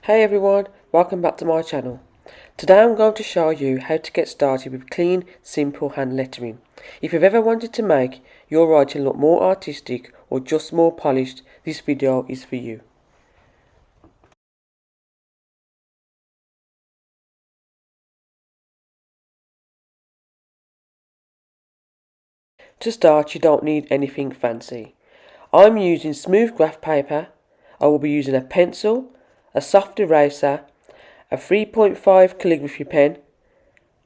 Hey everyone, welcome back to my channel. Today I'm going to show you how to get started with clean, simple hand lettering. If you've ever wanted to make your writing look more artistic or just more polished, this video is for you. To start, you don't need anything fancy. I'm using smooth graph paper. I will be using a pencil, a soft eraser, a 3.5 calligraphy pen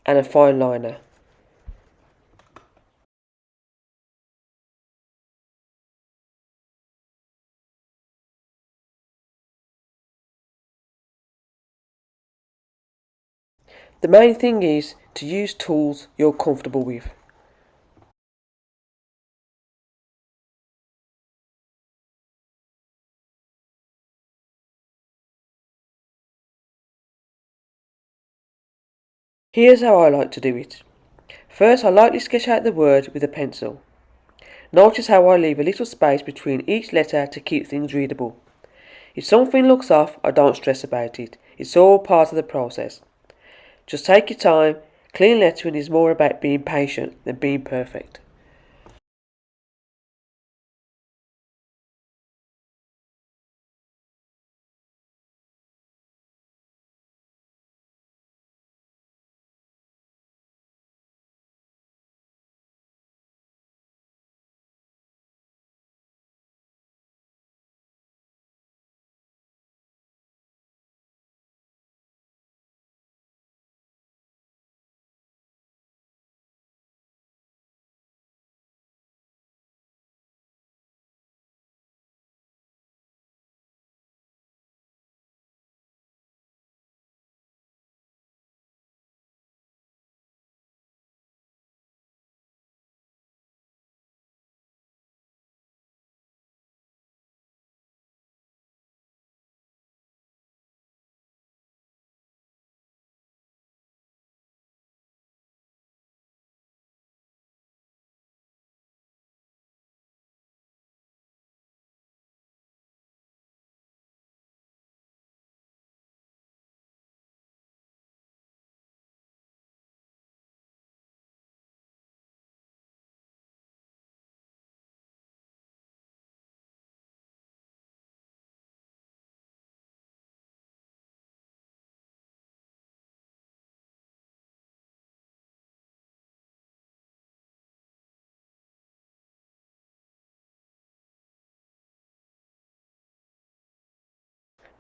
and a fine liner. The main thing is to use tools you're comfortable with. Here's how I like to do it. First, I lightly sketch out the word with a pencil. Notice how I leave a little space between each letter to keep things readable. If something looks off, I don't stress about it. It's all part of the process. Just take your time. Clean lettering is more about being patient than being perfect.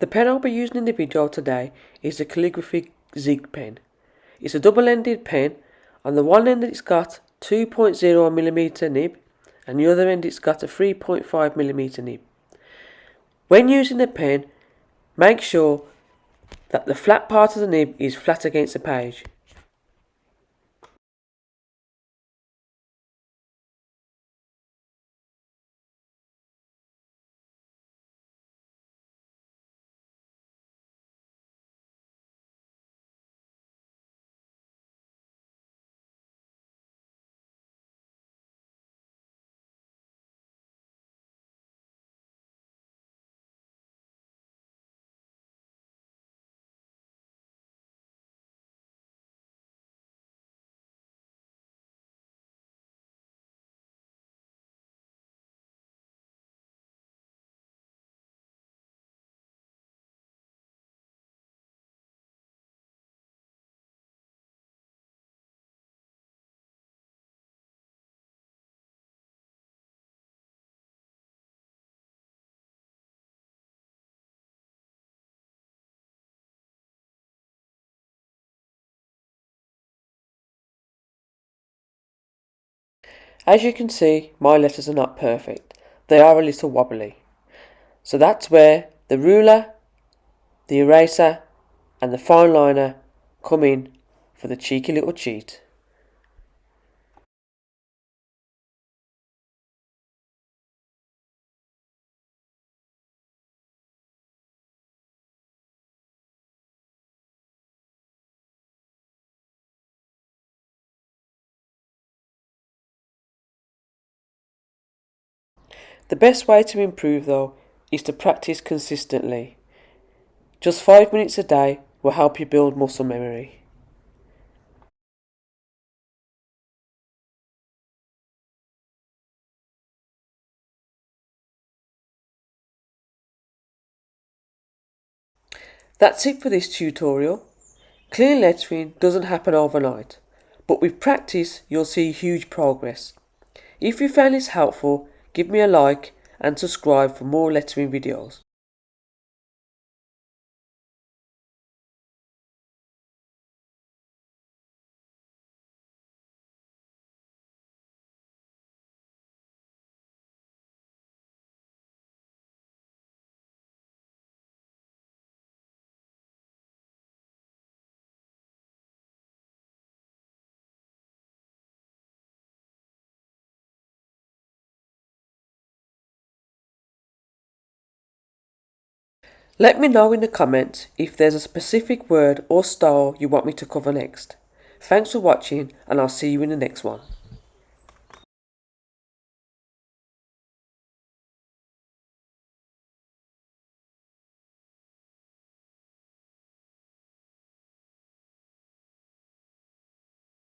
The pen I'll be using in the video today is the Calligraphy Zig pen. It's a double-ended pen. On the one end it's got 2.0mm nib and the other end it's got a 3.5mm nib. When using the pen, make sure that the flat part of the nib is flat against the page. As you can see, my letters are not perfect. They are a little wobbly. So that's where the ruler, the eraser and the fine liner come in for the cheeky little cheat. The best way to improve though is to practice consistently. Just 5 minutes a day will help you build muscle memory. That's it for this tutorial. Clear lettering doesn't happen overnight, but with practice you'll see huge progress. If you found this helpful, give me a like and subscribe for more lettering videos. Let me know in the comments if there's a specific word or style you want me to cover next. Thanks for watching and I'll see you in the next one.